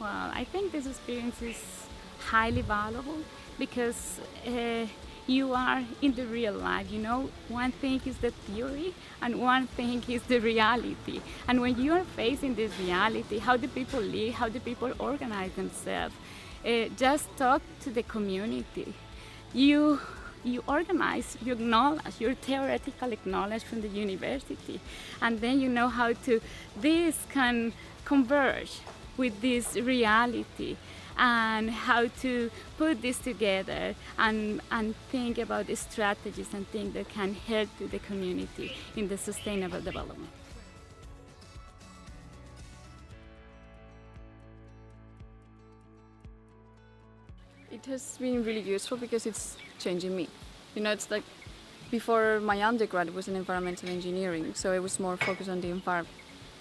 Well, I think this experience is highly valuable because you are in the real life, you know. One thing is the theory and one thing is the reality. And when you are facing this reality, how the people live, how the people organize themselves, just talk to the community. You organize, you acknowledge your theoretical knowledge from the university, and then you know how to this can converge with this reality and how to put this together and think about the strategies and things that can help to the community in the sustainable development. It has been really useful because it's changing me. You know, it's like before my undergrad it was in environmental engineering, so it was more focused on the environment.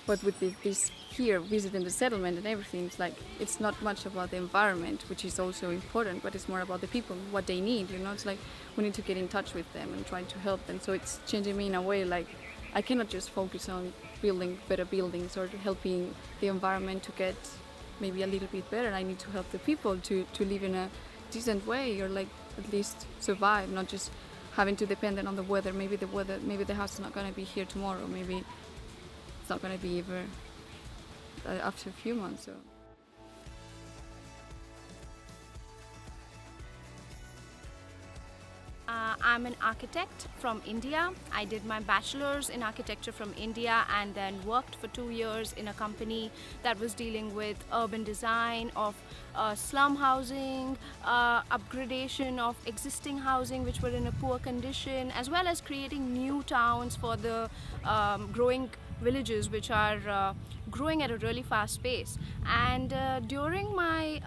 But with this here, visiting the settlement and everything, it's like it's not much about the environment, which is also important, but it's more about the people, what they need. You know, it's like we need to get in touch with them and try to help them. So it's changing me in a way like I cannot just focus on building better buildings or helping the environment to get maybe a little bit better. I need to help the people to live in a decent way or like at least survive, not just having to depend on the weather. Maybe the house is not going to be here tomorrow. Maybe it's not going to be ever after a few months. So. I'm an architect from India. I did my bachelor's in architecture from India and then worked for 2 years in a company that was dealing with urban design of slum housing, upgradation of existing housing which were in a poor condition, as well as creating new towns for the growing villages which are growing at a really fast pace. And during my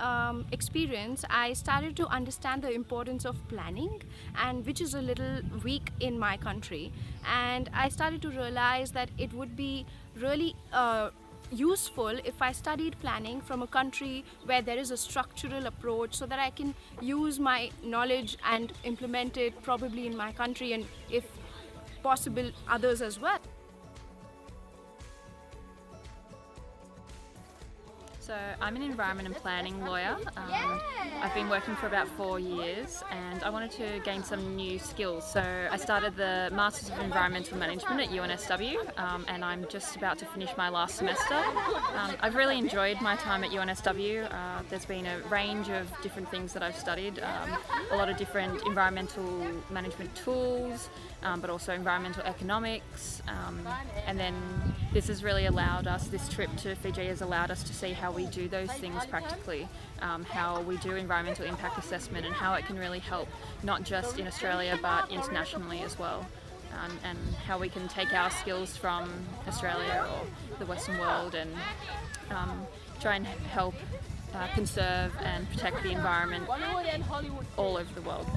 experience, I started to understand the importance of planning, and which is a little weak in my country. And I started to realize that it would be really useful if I studied planning from a country where there is a structural approach, so that I can use my knowledge and implement it probably in my country and, if possible, others as well. So I'm an environment and planning lawyer. I've been working for about 4 years and I wanted to gain some new skills. So I started the Masters of Environmental Management at UNSW and I'm just about to finish my last semester. I've really enjoyed my time at UNSW. There's been a range of different things that I've studied, a lot of different environmental management tools, but also environmental economics, and then this has really allowed us, this trip to Fiji has allowed us to see how we do those things practically, how we do environmental impact assessment and how it can really help not just in Australia but internationally as well, and how we can take our skills from Australia or the Western world and try and help conserve and protect the environment all over the world.